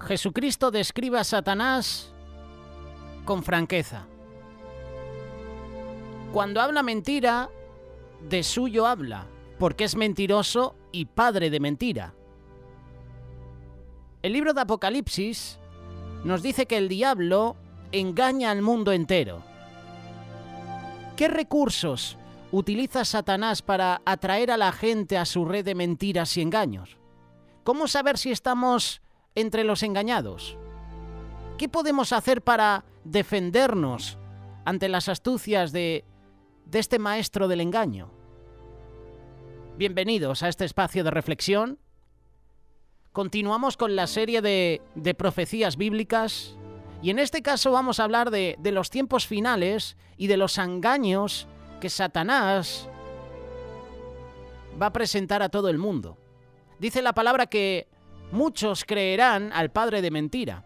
Jesucristo describe a Satanás con franqueza. Cuando habla mentira, de suyo habla, porque es mentiroso y padre de mentira. El libro de Apocalipsis nos dice que el diablo engaña al mundo entero. ¿Qué recursos utiliza Satanás para atraer a la gente a su red de mentiras y engaños? ¿Cómo saber si estamos entre los engañados? ¿Qué podemos hacer para defendernos ante las astucias de este maestro del engaño? Bienvenidos a este espacio de reflexión. Continuamos con la serie de profecías bíblicas y en este caso vamos a hablar de los tiempos finales y de los engaños que Satanás va a presentar a todo el mundo. Dice la palabra que muchos creerán al padre de mentira.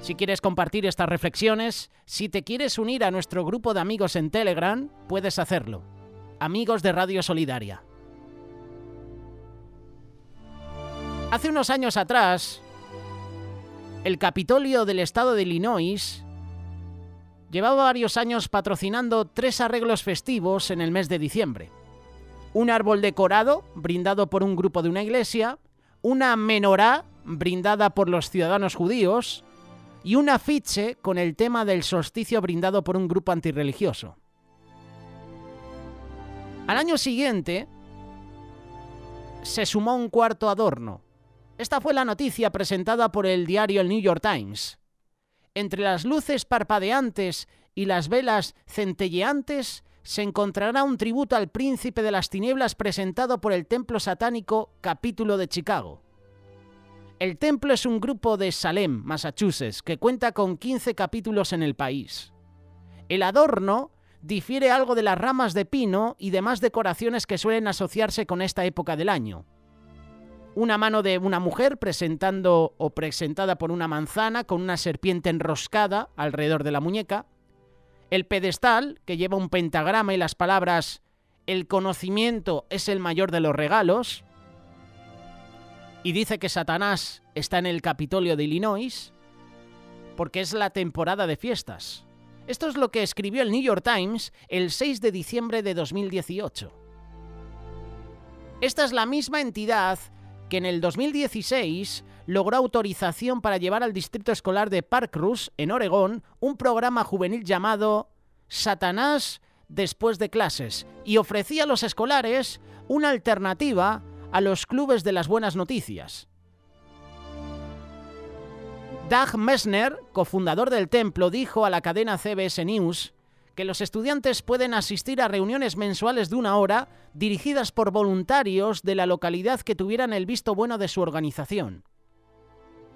Si quieres compartir estas reflexiones, si te quieres unir a nuestro grupo de amigos en Telegram, puedes hacerlo. Amigos de Radio Solidaria. Hace unos años atrás, el Capitolio del estado de Illinois llevaba varios años patrocinando 3 arreglos festivos en el mes de diciembre. Un árbol decorado, brindado por un grupo de una iglesia, una menorá, brindada por los ciudadanos judíos, y un afiche con el tema del solsticio brindado por un grupo antirreligioso. Al año siguiente, se sumó un cuarto adorno. Esta fue la noticia presentada por el diario El New York Times. Entre las luces parpadeantes y las velas centelleantes se encontrará un tributo al príncipe de las tinieblas presentado por el templo satánico Capítulo de Chicago. El templo es un grupo de Salem, Massachusetts, que cuenta con 15 capítulos en el país. El adorno difiere algo de las ramas de pino y demás decoraciones que suelen asociarse con esta época del año. Una mano de una mujer presentando o presentada por una manzana con una serpiente enroscada alrededor de la muñeca. El pedestal, que lleva un pentagrama y las palabras «El conocimiento es el mayor de los regalos». Y dice que Satanás está en el Capitolio de Illinois porque es la temporada de fiestas. Esto es lo que escribió el New York Times el 6 de diciembre de 2018. Esta es la misma entidad que en el 2016 logró autorización para llevar al distrito escolar de Parkrose, en Oregón, un programa juvenil llamado Satanás después de clases y ofrecía a los escolares una alternativa a los clubes de las buenas noticias. Doug Messner, cofundador del templo, dijo a la cadena CBS News que los estudiantes pueden asistir a reuniones mensuales de 1 hora dirigidas por voluntarios de la localidad que tuvieran el visto bueno de su organización.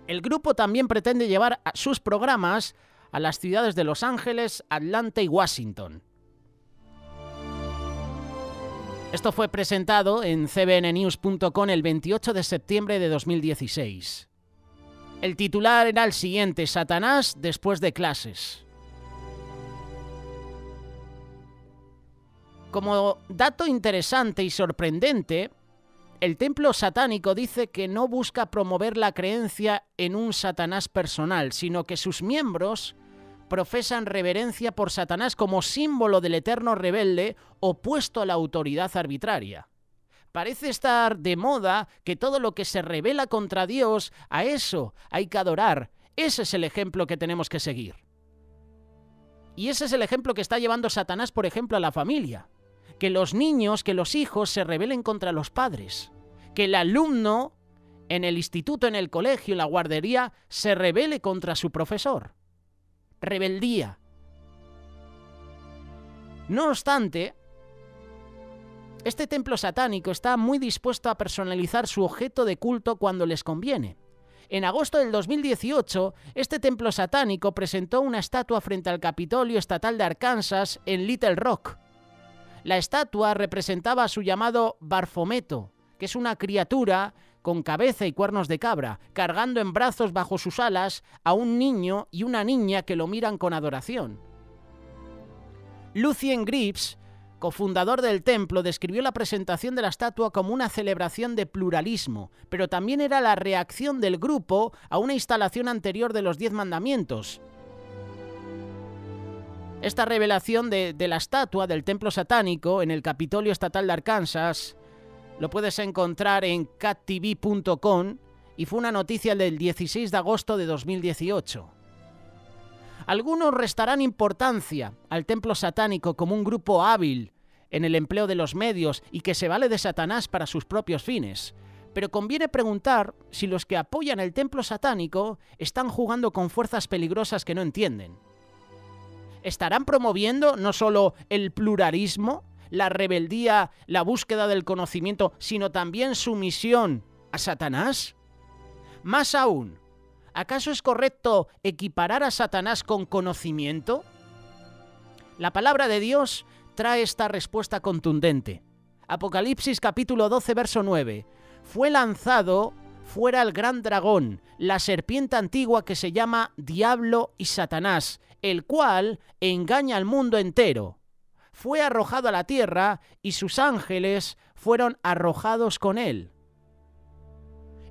El grupo también pretende llevar sus programas a las ciudades de Los Ángeles, Atlanta y Washington. Esto fue presentado en cbnnews.com el 28 de septiembre de 2016. El titular era el siguiente: Satanás después de clases. Como dato interesante y sorprendente, el templo satánico dice que no busca promover la creencia en un Satanás personal, sino que sus miembros profesan reverencia por Satanás como símbolo del eterno rebelde opuesto a la autoridad arbitraria. Parece estar de moda que todo lo que se rebela contra Dios, a eso hay que adorar. Ese es el ejemplo que tenemos que seguir. Y ese es el ejemplo que está llevando Satanás, por ejemplo, a la familia. Que los niños, que los hijos se rebelen contra los padres. Que el alumno en el instituto, en el colegio, en la guardería, se rebele contra su profesor. Rebeldía. No obstante, este templo satánico está muy dispuesto a personalizar su objeto de culto cuando les conviene. En agosto del 2018, este templo satánico presentó una estatua frente al Capitolio Estatal de Arkansas en Little Rock. La estatua representaba a su llamado Barfometo, que es una criatura con cabeza y cuernos de cabra, cargando en brazos bajo sus alas a un niño y una niña que lo miran con adoración. Lucien Greaves, cofundador del templo, describió la presentación de la estatua como una celebración de pluralismo, pero también era la reacción del grupo a una instalación anterior de los 10 mandamientos. Esta revelación de la estatua del templo satánico en el Capitolio Estatal de Arkansas lo puedes encontrar en cattv.com y fue una noticia del 16 de agosto de 2018. Algunos restarán importancia al templo satánico como un grupo hábil en el empleo de los medios y que se vale de Satanás para sus propios fines. Pero conviene preguntar si los que apoyan el templo satánico están jugando con fuerzas peligrosas que no entienden. ¿Estarán promoviendo no solo el pluralismo, la rebeldía, la búsqueda del conocimiento, sino también sumisión a Satanás? Más aún, ¿acaso es correcto equiparar a Satanás con conocimiento? La palabra de Dios trae esta respuesta contundente. Apocalipsis capítulo 12, verso 9. Fue lanzado fuera el gran dragón, la serpiente antigua que se llama Diablo y Satanás, el cual engaña al mundo entero. Fue arrojado a la tierra y sus ángeles fueron arrojados con él.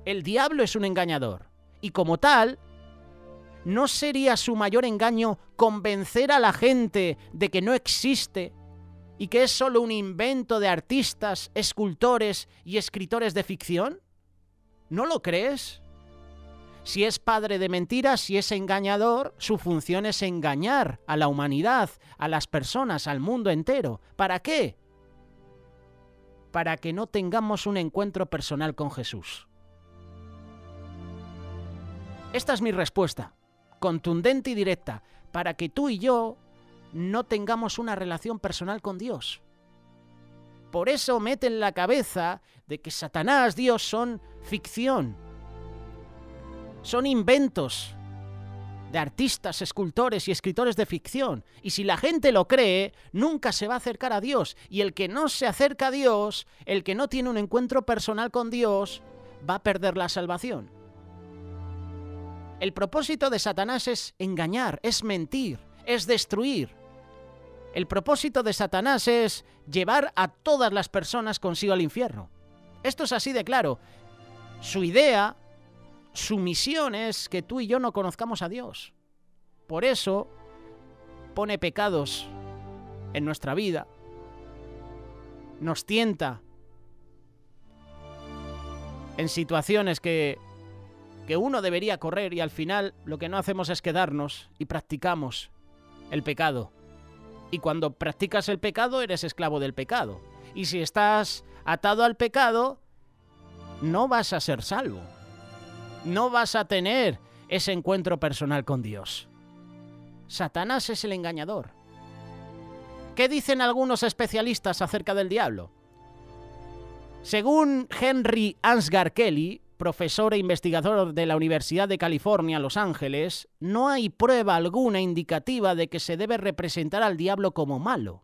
El diablo es un engañador y como tal, ¿no sería su mayor engaño convencer a la gente de que no existe y que es solo un invento de artistas, escultores y escritores de ficción? ¿No lo crees? Si es padre de mentiras, si es engañador, su función es engañar a la humanidad, a las personas, al mundo entero. ¿Para qué? Para que no tengamos un encuentro personal con Jesús. Esta es mi respuesta, contundente y directa, para que tú y yo no tengamos una relación personal con Dios. Por eso mete en la cabeza de que Satanás, Dios son ficción, son inventos de artistas, escultores y escritores de ficción. Y si la gente lo cree, nunca se va a acercar a Dios. Y el que no se acerca a Dios, el que no tiene un encuentro personal con Dios, va a perder la salvación. El propósito de Satanás es engañar, es mentir, es destruir. El propósito de Satanás es llevar a todas las personas consigo al infierno. Esto es así de claro. Su idea, su misión es que tú y yo no conozcamos a Dios. Por eso pone pecados en nuestra vida, nos tienta en situaciones que uno debería correr y al final lo que no hacemos es quedarnos y practicamos el pecado. Y cuando practicas el pecado eres esclavo del pecado. Y si estás atado al pecado, no vas a ser salvo. No vas a tener ese encuentro personal con Dios. Satanás es el engañador. ¿Qué dicen algunos especialistas acerca del diablo? Según Henry Ansgar Kelly, profesor e investigador de la Universidad de California, Los Ángeles, no hay prueba alguna indicativa de que se debe representar al diablo como malo.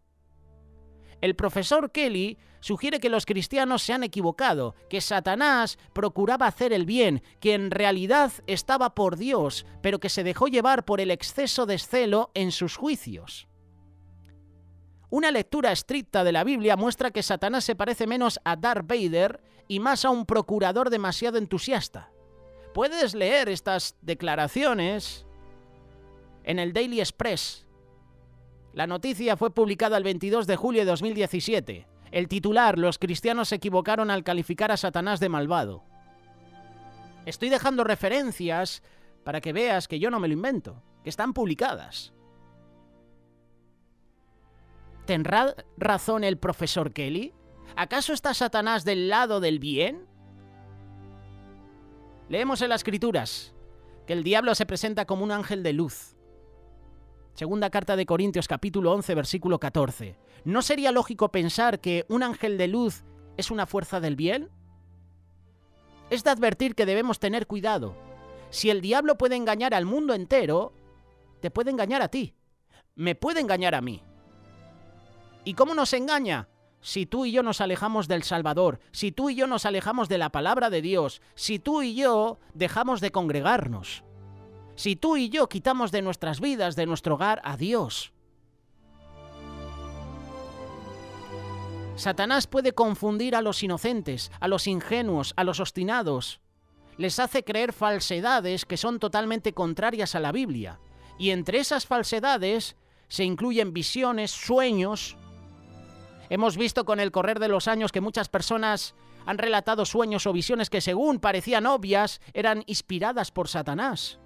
El profesor Kelly sugiere que los cristianos se han equivocado, que Satanás procuraba hacer el bien, que en realidad estaba por Dios, pero que se dejó llevar por el exceso de celo en sus juicios. Una lectura estricta de la Biblia muestra que Satanás se parece menos a Darth Vader y más a un procurador demasiado entusiasta. Puedes leer estas declaraciones en el Daily Express. La noticia fue publicada el 22 de julio de 2017. El titular: los cristianos se equivocaron al calificar a Satanás de malvado. Estoy dejando referencias para que veas que yo no me lo invento, que están publicadas. ¿Tendrá razón el profesor Kelly? ¿Acaso está Satanás del lado del bien? Leemos en las Escrituras que el diablo se presenta como un ángel de luz. Segunda carta de Corintios, capítulo 11, versículo 14. ¿No sería lógico pensar que un ángel de luz es una fuerza del bien? Es de advertir que debemos tener cuidado. Si el diablo puede engañar al mundo entero, te puede engañar a ti. Me puede engañar a mí. ¿Y cómo nos engaña? Si tú y yo nos alejamos del Salvador, si tú y yo nos alejamos de la palabra de Dios, si tú y yo dejamos de congregarnos, si tú y yo quitamos de nuestras vidas, de nuestro hogar, a Dios. Satanás puede confundir a los inocentes, a los ingenuos, a los obstinados. Les hace creer falsedades que son totalmente contrarias a la Biblia. Y entre esas falsedades se incluyen visiones, sueños. Hemos visto con el correr de los años que muchas personas han relatado sueños o visiones que, según parecían obvias, eran inspiradas por Satanás.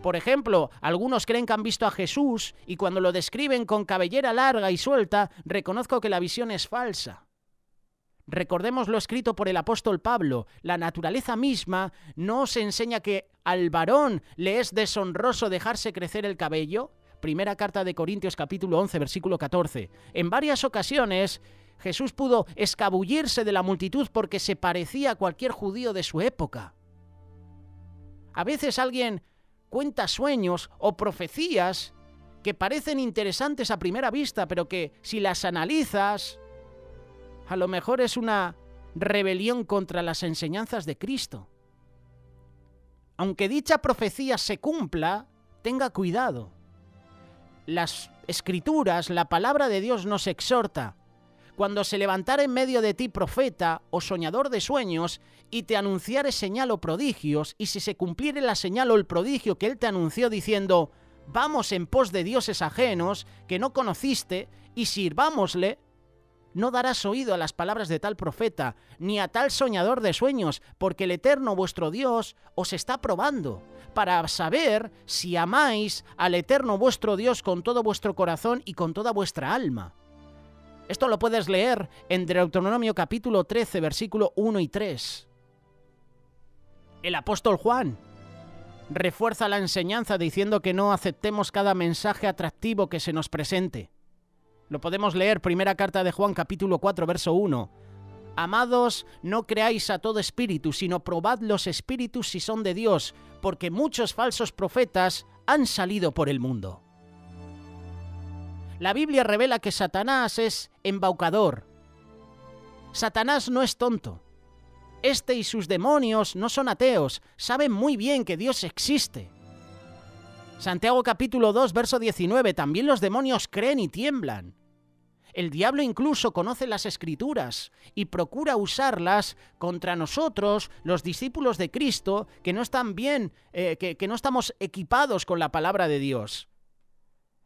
Por ejemplo, algunos creen que han visto a Jesús y cuando lo describen con cabellera larga y suelta, reconozco que la visión es falsa. Recordemos lo escrito por el apóstol Pablo: la naturaleza misma no os enseña que al varón le es deshonroso dejarse crecer el cabello. Primera carta de Corintios capítulo 11, versículo 14. En varias ocasiones Jesús pudo escabullirse de la multitud porque se parecía a cualquier judío de su época. A veces alguien cuenta sueños o profecías que parecen interesantes a primera vista, pero que si las analizas, a lo mejor es una rebelión contra las enseñanzas de Cristo. Aunque dicha profecía se cumpla, tenga cuidado. Las Escrituras, la palabra de Dios nos exhorta: cuando se levantare en medio de ti profeta o soñador de sueños y te anunciare señal o prodigios, y si se cumpliere la señal o el prodigio que él te anunció diciendo: vamos en pos de dioses ajenos que no conociste y sirvámosle, no darás oído a las palabras de tal profeta, ni a tal soñador de sueños, porque el Eterno vuestro Dios os está probando, para saber si amáis al Eterno vuestro Dios con todo vuestro corazón y con toda vuestra alma. Esto lo puedes leer en Deuteronomio capítulo 13, versículo 1 y 3. El apóstol Juan refuerza la enseñanza diciendo que no aceptemos cada mensaje atractivo que se nos presente. Lo podemos leer, primera carta de Juan capítulo 4, verso 1. Amados, no creáis a todo espíritu, sino probad los espíritus si son de Dios, porque muchos falsos profetas han salido por el mundo. La Biblia revela que Satanás es embaucador. Satanás no es tonto. Este y sus demonios no son ateos, saben muy bien que Dios existe. Santiago capítulo 2, verso 19, también los demonios creen y tiemblan. El diablo incluso conoce las Escrituras y procura usarlas contra nosotros, los discípulos de Cristo, que no están bien, que no estamos equipados con la palabra de Dios.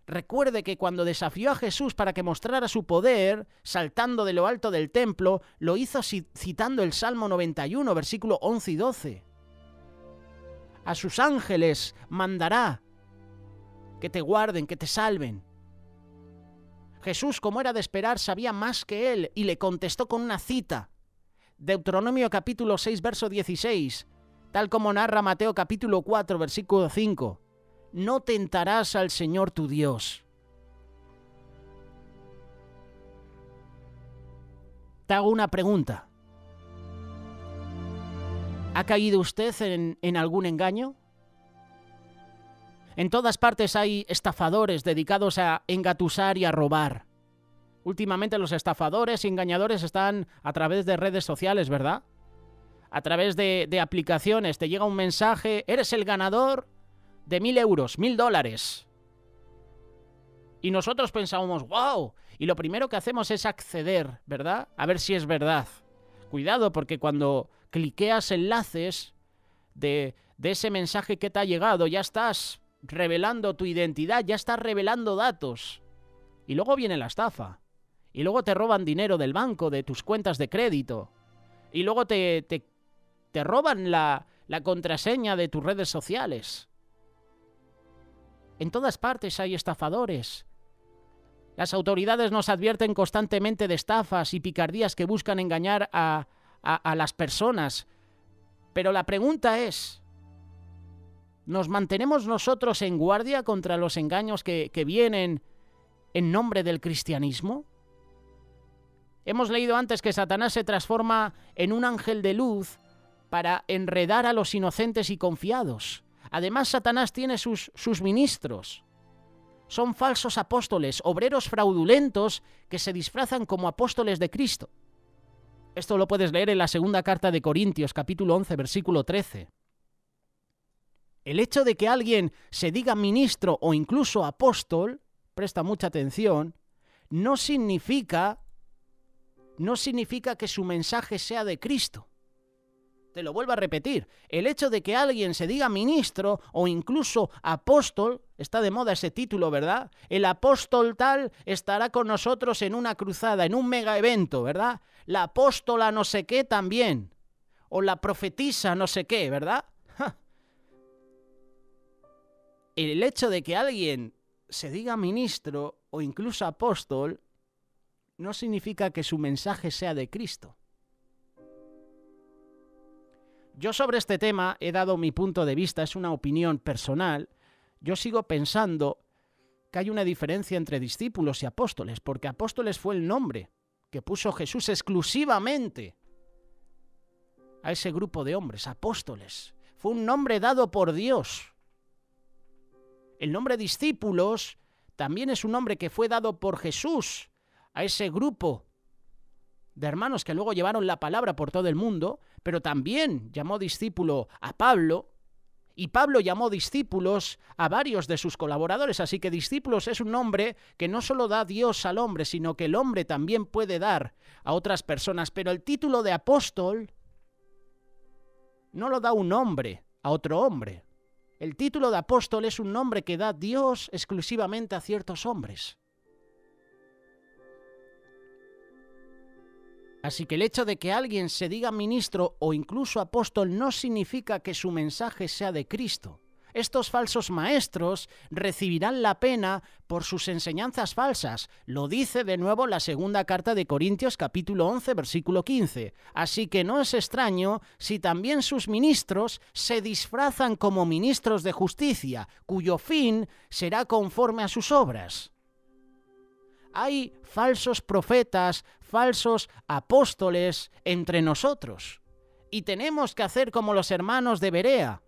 Recuerde que cuando desafió a Jesús para que mostrara su poder, saltando de lo alto del templo, lo hizo citando el Salmo 91, versículo 11 y 12. A sus ángeles mandará que te guarden, que te salven. Jesús, como era de esperar, sabía más que él y le contestó con una cita. Deuteronomio capítulo 6, verso 16, tal como narra Mateo capítulo 4, versículo 5. No tentarás al Señor tu Dios. Te hago una pregunta. ¿Ha caído usted en algún engaño? En todas partes hay estafadores dedicados a engatusar y a robar. Últimamente los estafadores y engañadores están a través de redes sociales, ¿verdad? A través de aplicaciones. Te llega un mensaje: eres el ganador de 1.000 euros, $1.000. Y nosotros pensábamos: ¡wow! Y lo primero que hacemos es acceder, ¿verdad? A ver si es verdad. Cuidado, porque cuando cliqueas enlaces de ese mensaje que te ha llegado, ya estás revelando tu identidad, ya estás revelando datos. Y luego viene la estafa. Y luego te roban dinero del banco, de tus cuentas de crédito. Y luego te roban la contraseña de tus redes sociales. En todas partes hay estafadores. Las autoridades nos advierten constantemente de estafas y picardías que buscan engañar a las personas. Pero la pregunta es: ¿nos mantenemos nosotros en guardia contra los engaños que vienen en nombre del cristianismo? Hemos leído antes que Satanás se transforma en un ángel de luz para enredar a los inocentes y confiados. Además, Satanás tiene sus ministros. Son falsos apóstoles, obreros fraudulentos que se disfrazan como apóstoles de Cristo. Esto lo puedes leer en la segunda carta de Corintios, capítulo 11, versículo 13. El hecho de que alguien se diga ministro o incluso apóstol, presta mucha atención, no significa no significa que su mensaje sea de Cristo. Te lo vuelvo a repetir, el hecho de que alguien se diga ministro o incluso apóstol, está de moda ese título, ¿verdad? El apóstol tal estará con nosotros en una cruzada, en un mega evento, ¿verdad? La apóstola no sé qué también, o la profetisa no sé qué, ¿verdad? ¡Ja! El hecho de que alguien se diga ministro o incluso apóstol no significa que su mensaje sea de Cristo. Yo sobre este tema he dado mi punto de vista, es una opinión personal. Yo sigo pensando que hay una diferencia entre discípulos y apóstoles, porque apóstoles fue el nombre que puso Jesús exclusivamente a ese grupo de hombres, apóstoles. Fue un nombre dado por Dios. El nombre discípulos también es un nombre que fue dado por Jesús a ese grupo de hermanos que luego llevaron la palabra por todo el mundo, pero también llamó discípulo a Pablo, y Pablo llamó discípulos a varios de sus colaboradores, así que discípulos es un nombre que no solo da Dios al hombre, sino que el hombre también puede dar a otras personas, pero el título de apóstol no lo da un hombre a otro hombre. El título de apóstol es un nombre que da Dios exclusivamente a ciertos hombres. Así que el hecho de que alguien se diga ministro o incluso apóstol no significa que su mensaje sea de Cristo. Estos falsos maestros recibirán la pena por sus enseñanzas falsas. Lo dice de nuevo la segunda carta de Corintios capítulo 11 versículo 15. Así que no es extraño si también sus ministros se disfrazan como ministros de justicia, cuyo fin será conforme a sus obras. Hay falsos profetas, falsos apóstoles entre nosotros. Y tenemos que hacer como los hermanos de Berea.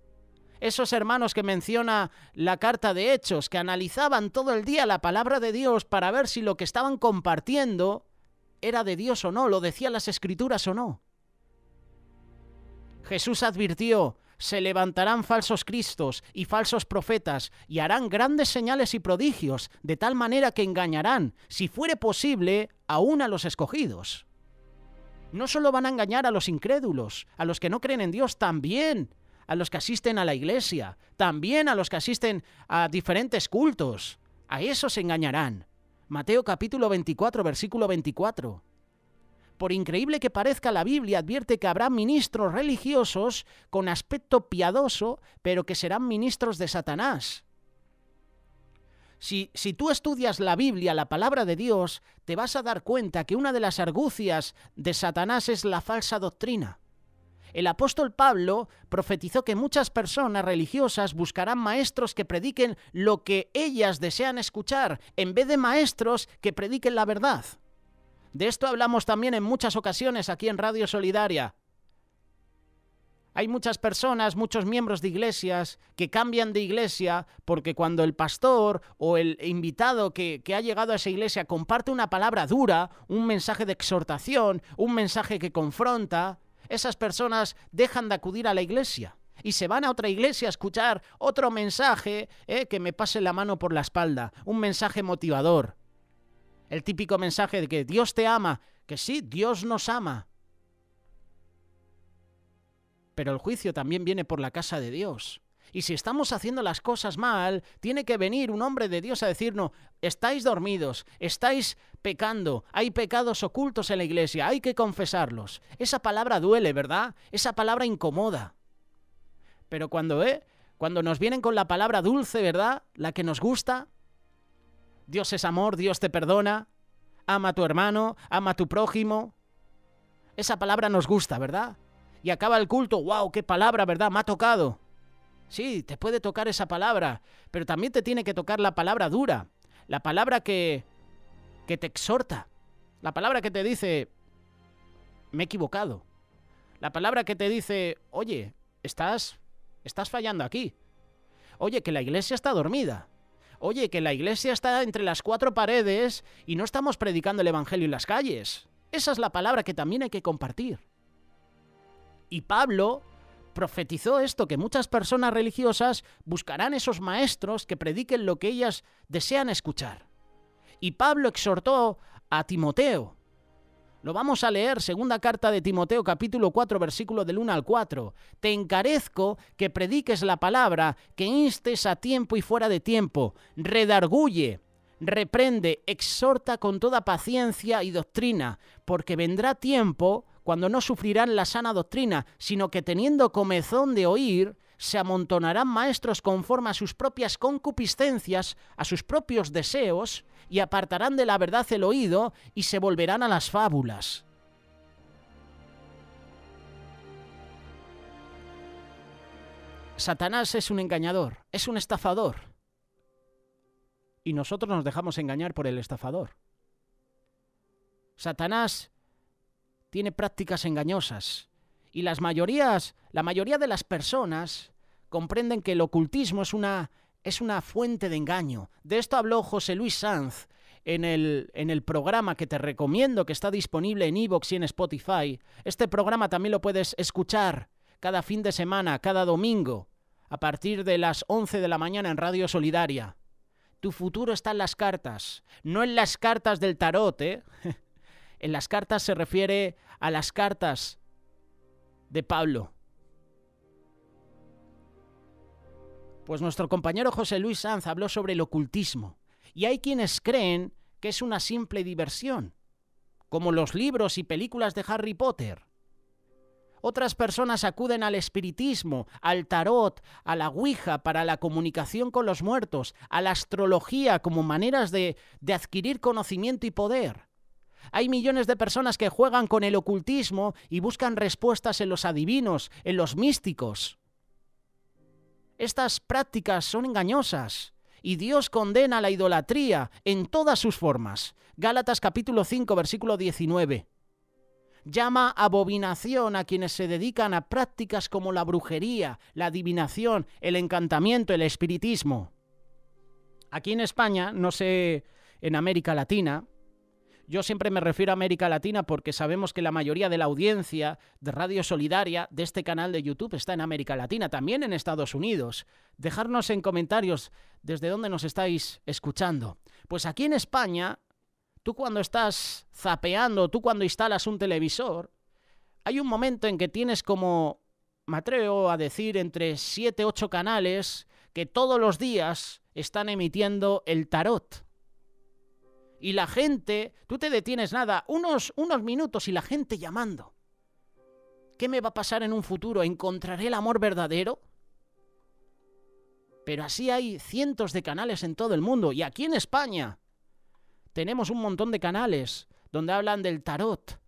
Esos hermanos que menciona la carta de Hechos, que analizaban todo el día la palabra de Dios para ver si lo que estaban compartiendo era de Dios o no, lo decían las Escrituras o no. Jesús advirtió: se levantarán falsos cristos y falsos profetas y harán grandes señales y prodigios, de tal manera que engañarán, si fuere posible, aún a los escogidos. No solo van a engañar a los incrédulos, a los que no creen en Dios, también a los que asisten a la iglesia, también a los que asisten a diferentes cultos. A esos engañarán. Mateo capítulo 24, versículo 24. Por increíble que parezca, la Biblia advierte que habrá ministros religiosos con aspecto piadoso, pero que serán ministros de Satanás. Si tú estudias la Biblia, la palabra de Dios, te vas a dar cuenta que una de las argucias de Satanás es la falsa doctrina. El apóstol Pablo profetizó que muchas personas religiosas buscarán maestros que prediquen lo que ellas desean escuchar, en vez de maestros que prediquen la verdad. De esto hablamos también en muchas ocasiones aquí en Radio Solidaria. Hay muchas personas, muchos miembros de iglesias que cambian de iglesia porque cuando el pastor o el invitado que ha llegado a esa iglesia comparte una palabra dura, un mensaje de exhortación, un mensaje que confronta, esas personas dejan de acudir a la iglesia y se van a otra iglesia a escuchar otro mensaje que me pase la mano por la espalda, un mensaje motivador. El típico mensaje de que Dios te ama, que sí, Dios nos ama. Pero el juicio también viene por la casa de Dios. Y si estamos haciendo las cosas mal, tiene que venir un hombre de Dios a decirnos: estáis dormidos, estáis pecando, hay pecados ocultos en la iglesia, hay que confesarlos. Esa palabra duele, ¿verdad? Esa palabra incomoda. Pero cuando nos vienen con la palabra dulce, ¿verdad? La que nos gusta. Dios es amor, Dios te perdona, ama a tu hermano, ama a tu prójimo. Esa palabra nos gusta, ¿verdad? Y acaba el culto: ¡wow! ¡Qué palabra!, ¿verdad? Me ha tocado. Sí, te puede tocar esa palabra, pero también te tiene que tocar la palabra dura, la palabra que te exhorta, la palabra que te dice: me he equivocado. La palabra que te dice: oye, estás fallando aquí. Oye, que la iglesia está dormida. Oye, que la iglesia está entre las cuatro paredes y no estamos predicando el evangelio en las calles. Esa es la palabra que también hay que compartir. Y Pablo profetizó esto, que muchas personas religiosas buscarán esos maestros que prediquen lo que ellas desean escuchar. Y Pablo exhortó a Timoteo: Lo vamos a leer, segunda carta de Timoteo, capítulo 4, versículo del 1 al 4. Te encarezco que prediques la palabra, que instes a tiempo y fuera de tiempo, redarguye, reprende, exhorta con toda paciencia y doctrina, porque vendrá tiempo cuando no sufrirán la sana doctrina, sino que teniendo comezón de oír, se amontonarán maestros conforme a sus propias concupiscencias, a sus propios deseos, y apartarán de la verdad el oído y se volverán a las fábulas. Satanás es un engañador, es un estafador. Y nosotros nos dejamos engañar por el estafador. Satanás tiene prácticas engañosas y la mayoría de las personas comprenden que el ocultismo es una fuente de engaño. De esto habló José Luis Sanz en el programa que te recomiendo, que está disponible en iVoox y en Spotify. Este programa también lo puedes escuchar cada fin de semana, cada domingo, a partir de las 11 de la mañana en Radio Solidaria. Tu futuro está en las cartas, no en las cartas del tarot, ¿eh? En las cartas se refiere a las cartas de Pablo. Pues nuestro compañero José Luis Sanz habló sobre el ocultismo. Y hay quienes creen que es una simple diversión, como los libros y películas de Harry Potter. Otras personas acuden al espiritismo, al tarot, a la ouija para la comunicación con los muertos, a la astrología como maneras de adquirir conocimiento y poder. Hay millones de personas que juegan con el ocultismo y buscan respuestas en los adivinos, en los místicos. Estas prácticas son engañosas y Dios condena la idolatría en todas sus formas. Gálatas capítulo 5, versículo 19. Llama abominación a quienes se dedican a prácticas como la brujería, la adivinación, el encantamiento, el espiritismo. Aquí en España, no sé, en América Latina, yo siempre me refiero a América Latina porque sabemos que la mayoría de la audiencia de Radio Solidaria, de este canal de YouTube, está en América Latina, también en Estados Unidos. Dejadnos en comentarios desde dónde nos estáis escuchando. Pues aquí en España, tú cuando estás zapeando, tú cuando instalas un televisor, hay un momento en que tienes como, me atrevo a decir, entre 7, 8 canales que todos los días están emitiendo el tarot. Y la gente, tú te detienes nada, unos minutos y la gente llamando. ¿Qué me va a pasar en un futuro? ¿Encontraré el amor verdadero? Pero así hay cientos de canales en todo el mundo. Y aquí en España tenemos un montón de canales donde hablan del tarot,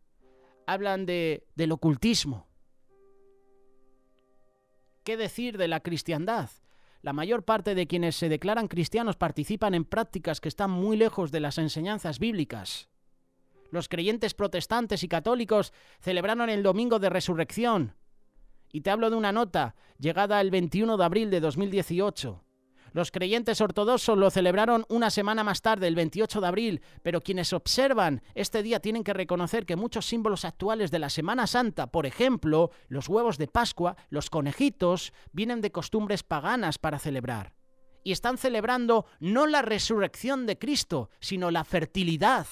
hablan del ocultismo. ¿Qué decir de la cristiandad? La mayor parte de quienes se declaran cristianos participan en prácticas que están muy lejos de las enseñanzas bíblicas. Los creyentes protestantes y católicos celebraron el Domingo de Resurrección. Y te hablo de una nota llegada el 21 de abril de 2018. Los creyentes ortodoxos lo celebraron una semana más tarde, el 28 de abril, pero quienes observan este día tienen que reconocer que muchos símbolos actuales de la Semana Santa, por ejemplo, los huevos de Pascua, los conejitos, vienen de costumbres paganas para celebrar. Y están celebrando no la resurrección de Cristo, sino la fertilidad.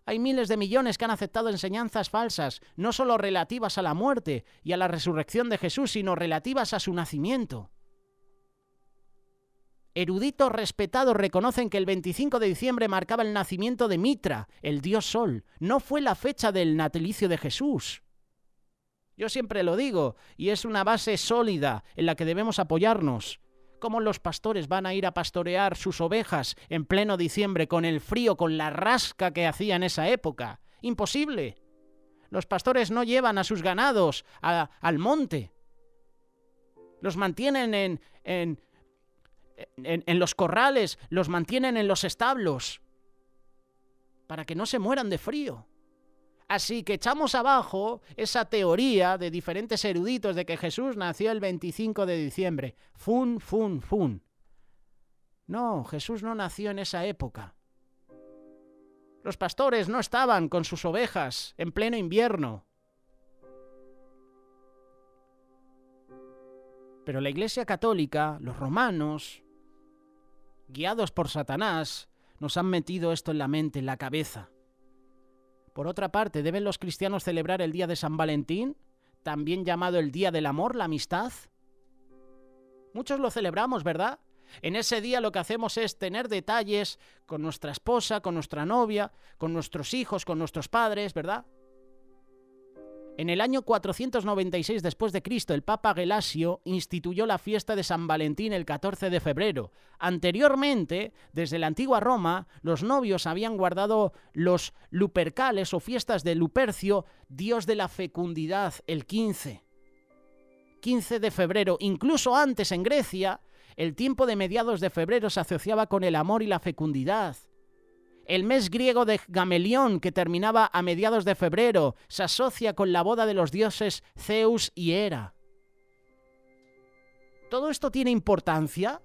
Hay miles de millones que han aceptado enseñanzas falsas, no solo relativas a la muerte y a la resurrección de Jesús, sino relativas a su nacimiento. Eruditos respetados reconocen que el 25 de diciembre marcaba el nacimiento de Mitra, el dios Sol. No fue la fecha del natalicio de Jesús. Yo siempre lo digo, y es una base sólida en la que debemos apoyarnos. ¿Cómo los pastores van a ir a pastorear sus ovejas en pleno diciembre con el frío, con la rasca que hacía en esa época? Imposible. Los pastores no llevan a sus ganados al monte. Los mantienen en los corrales, los mantienen en los establos para que no se mueran de frío. Así que echamos abajo esa teoría de diferentes eruditos de que Jesús nació el 25 de diciembre. Fun. No, Jesús no nació en esa época. Los pastores no estaban con sus ovejas en pleno invierno. Pero la Iglesia Católica, los romanos, guiados por Satanás, nos han metido esto en la mente, en la cabeza. Por otra parte, ¿deben los cristianos celebrar el día de San Valentín, también llamado el Día del Amor, la amistad? Muchos lo celebramos, ¿verdad? En ese día lo que hacemos es tener detalles con nuestra esposa, con nuestra novia, con nuestros hijos, con nuestros padres, ¿verdad? En el año 496 después de Cristo, el Papa Gelasio instituyó la fiesta de San Valentín el 14 de febrero. Anteriormente, desde la antigua Roma, los novios habían guardado los Lupercales o fiestas de Lupercio, dios de la fecundidad, el 15 de febrero. Incluso antes en Grecia, el tiempo de mediados de febrero se asociaba con el amor y la fecundidad. El mes griego de Gamelión, que terminaba a mediados de febrero, se asocia con la boda de los dioses Zeus y Hera. ¿Todo esto tiene importancia?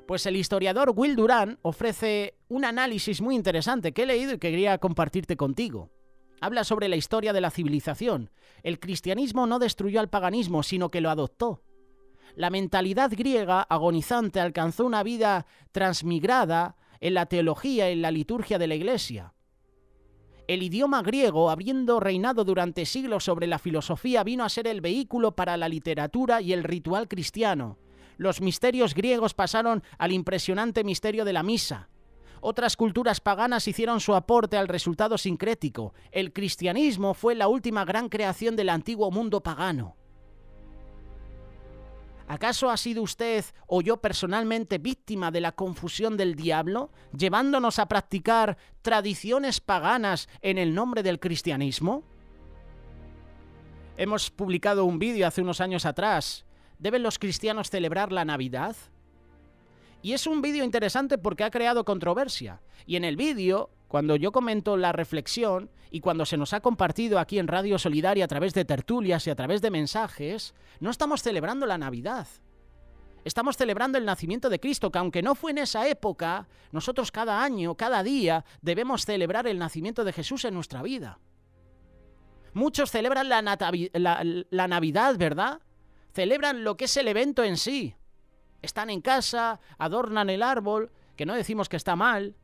Pues el historiador Will Durant ofrece un análisis muy interesante que he leído y que quería compartirte contigo. Habla sobre la historia de la civilización. El cristianismo no destruyó al paganismo, sino que lo adoptó. La mentalidad griega agonizante alcanzó una vida transmigrada en la teología y en la liturgia de la Iglesia. El idioma griego, habiendo reinado durante siglos sobre la filosofía, vino a ser el vehículo para la literatura y el ritual cristiano. Los misterios griegos pasaron al impresionante misterio de la misa. Otras culturas paganas hicieron su aporte al resultado sincrético. El cristianismo fue la última gran creación del antiguo mundo pagano. ¿Acaso ha sido usted o yo personalmente víctima de la confusión del diablo, llevándonos a practicar tradiciones paganas en el nombre del cristianismo? Hemos publicado un vídeo hace unos años atrás. ¿Deben los cristianos celebrar la Navidad? Y es un vídeo interesante porque ha creado controversia. Y en el vídeo, cuando yo comento la reflexión y cuando se nos ha compartido aquí en Radio Solidaria a través de tertulias y a través de mensajes, no estamos celebrando la Navidad. Estamos celebrando el nacimiento de Cristo, que aunque no fue en esa época, nosotros cada año, cada día, debemos celebrar el nacimiento de Jesús en nuestra vida. Muchos celebran la Navidad, ¿verdad? Celebran lo que es el evento en sí. Están en casa, adornan el árbol, que no decimos que está mal,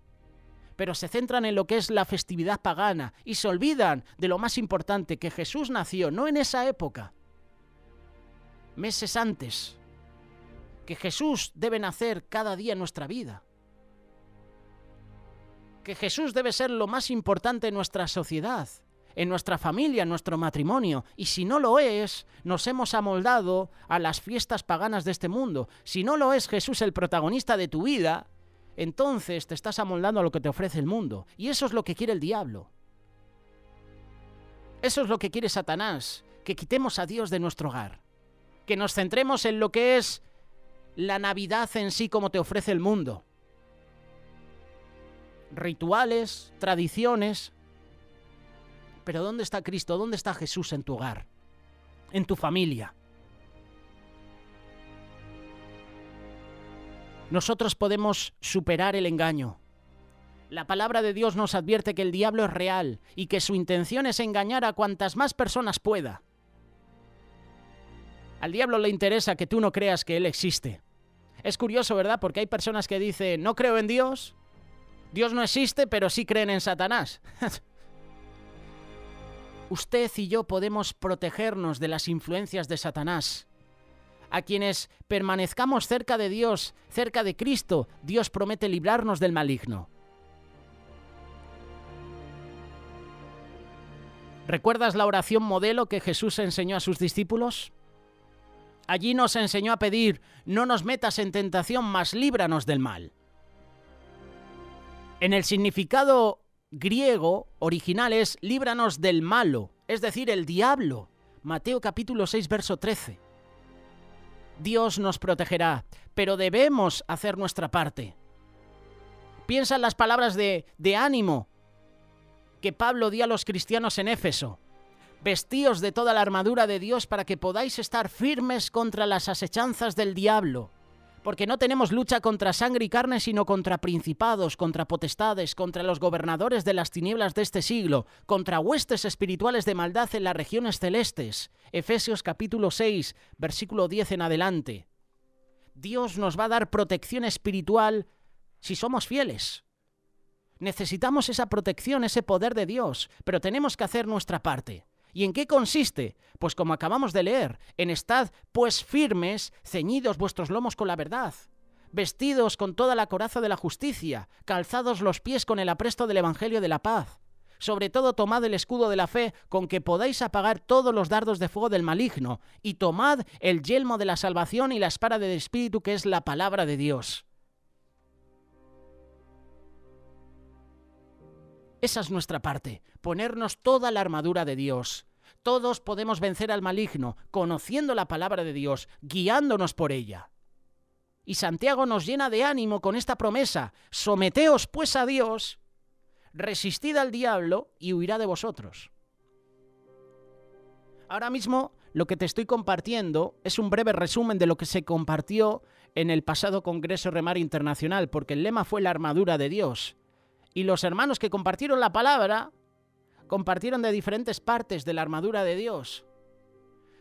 pero se centran en lo que es la festividad pagana y se olvidan de lo más importante, que Jesús nació no en esa época, meses antes, que Jesús debe nacer cada día en nuestra vida, que Jesús debe ser lo más importante en nuestra sociedad, en nuestra familia, en nuestro matrimonio, y si no lo es, nos hemos amoldado a las fiestas paganas de este mundo. Si no lo es Jesús el protagonista de tu vida, entonces te estás amoldando a lo que te ofrece el mundo, y eso es lo que quiere el diablo. Eso es lo que quiere Satanás, que quitemos a Dios de nuestro hogar, que nos centremos en lo que es la Navidad en sí como te ofrece el mundo. Rituales, tradiciones. Pero ¿dónde está Cristo? ¿Dónde está Jesús en tu hogar? En tu familia. Nosotros podemos superar el engaño. La palabra de Dios nos advierte que el diablo es real y que su intención es engañar a cuantas más personas pueda. Al diablo le interesa que tú no creas que él existe. Es curioso, ¿verdad? Porque hay personas que dicen, no creo en Dios, Dios no existe, pero sí creen en Satanás. Usted y yo podemos protegernos de las influencias de Satanás. A quienes permanezcamos cerca de Dios, cerca de Cristo, Dios promete librarnos del maligno. ¿Recuerdas la oración modelo que Jesús enseñó a sus discípulos? Allí nos enseñó a pedir, no nos metas en tentación, mas líbranos del mal. En el significado griego original es líbranos del malo, es decir, el diablo. Mateo capítulo 6, verso 13. Dios nos protegerá, pero debemos hacer nuestra parte. Piensa en las palabras de ánimo que Pablo dio a los cristianos en Éfeso. Vestíos de toda la armadura de Dios para que podáis estar firmes contra las asechanzas del diablo. Porque no tenemos lucha contra sangre y carne, sino contra principados, contra potestades, contra los gobernadores de las tinieblas de este siglo, contra huestes espirituales de maldad en las regiones celestes. Efesios capítulo 6, versículo 10 en adelante. Dios nos va a dar protección espiritual si somos fieles. Necesitamos esa protección, ese poder de Dios, pero tenemos que hacer nuestra parte. ¿Y en qué consiste? Pues como acabamos de leer, en estad pues firmes, ceñidos vuestros lomos con la verdad, vestidos con toda la coraza de la justicia, calzados los pies con el apresto del evangelio de la paz. Sobre todo tomad el escudo de la fe, con que podáis apagar todos los dardos de fuego del maligno, y tomad el yelmo de la salvación y la espada del Espíritu, que es la palabra de Dios. Esa es nuestra parte, ponernos toda la armadura de Dios. Todos podemos vencer al maligno, conociendo la palabra de Dios, guiándonos por ella. Y Santiago nos llena de ánimo con esta promesa: someteos pues a Dios, resistid al diablo y huirá de vosotros. Ahora mismo lo que te estoy compartiendo es un breve resumen de lo que se compartió en el pasado Congreso Remar Internacional, porque el lema fue la armadura de Dios. Y los hermanos que compartieron la palabra, compartieron de diferentes partes de la armadura de Dios.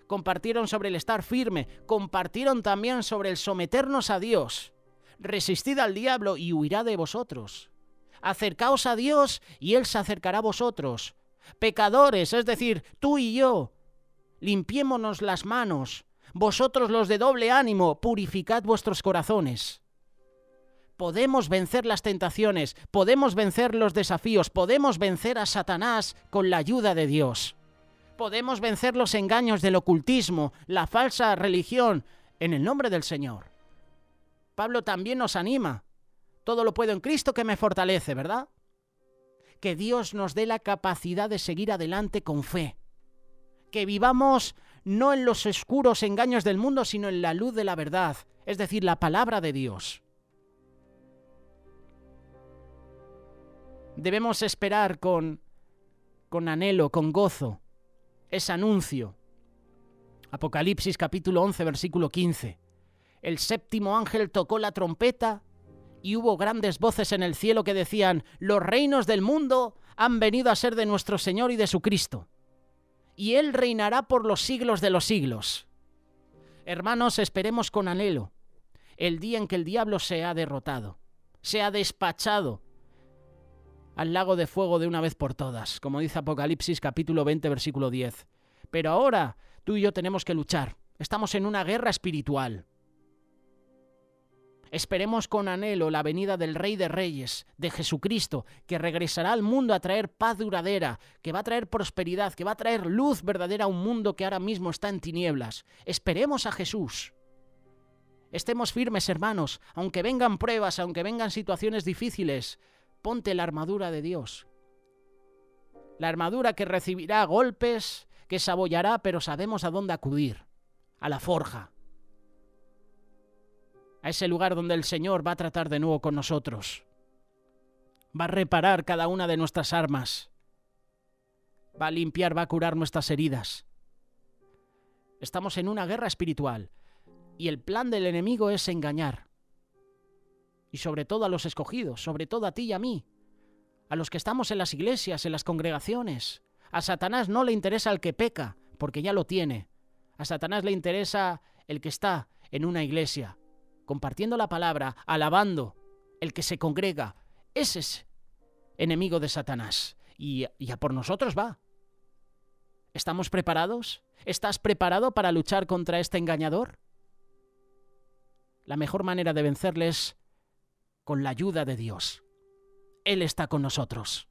Compartieron sobre el estar firme, compartieron también sobre el someternos a Dios. Resistid al diablo y huirá de vosotros. Acercaos a Dios y Él se acercará a vosotros. Pecadores, es decir, tú y yo, limpiémonos las manos. Vosotros los de doble ánimo, purificad vuestros corazones. Podemos vencer las tentaciones, podemos vencer los desafíos, podemos vencer a Satanás con la ayuda de Dios. Podemos vencer los engaños del ocultismo, la falsa religión, en el nombre del Señor. Pablo también nos anima. Todo lo puedo en Cristo que me fortalece, ¿verdad? Que Dios nos dé la capacidad de seguir adelante con fe. Que vivamos no en los oscuros engaños del mundo, sino en la luz de la verdad, es decir, la palabra de Dios. Debemos esperar con anhelo, con gozo, ese anuncio. Apocalipsis capítulo 11, versículo 15. El séptimo ángel tocó la trompeta y hubo grandes voces en el cielo que decían: los reinos del mundo han venido a ser de nuestro Señor y de su Cristo, y Él reinará por los siglos de los siglos. Hermanos, esperemos con anhelo el día en que el diablo sea derrotado, sea despachado al lago de fuego de una vez por todas, como dice Apocalipsis capítulo 20, versículo 10. Pero ahora tú y yo tenemos que luchar. Estamos en una guerra espiritual. Esperemos con anhelo la venida del Rey de Reyes, de Jesucristo, que regresará al mundo a traer paz duradera, que va a traer prosperidad, que va a traer luz verdadera a un mundo que ahora mismo está en tinieblas. Esperemos a Jesús. Estemos firmes, hermanos, aunque vengan pruebas, aunque vengan situaciones difíciles. Ponte la armadura de Dios. La armadura que recibirá golpes, que se abollará, pero sabemos a dónde acudir. A la forja. A ese lugar donde el Señor va a tratar de nuevo con nosotros. Va a reparar cada una de nuestras armas. Va a limpiar, va a curar nuestras heridas. Estamos en una guerra espiritual. Y el plan del enemigo es engañar. Y sobre todo a los escogidos, sobre todo a ti y a mí, a los que estamos en las iglesias, en las congregaciones. A Satanás no le interesa el que peca, porque ya lo tiene. A Satanás le interesa el que está en una iglesia, compartiendo la palabra, alabando, el que se congrega. Ese es enemigo de Satanás. Y a por nosotros va. ¿Estamos preparados? ¿Estás preparado para luchar contra este engañador? La mejor manera de vencerle es con la ayuda de Dios. Él está con nosotros.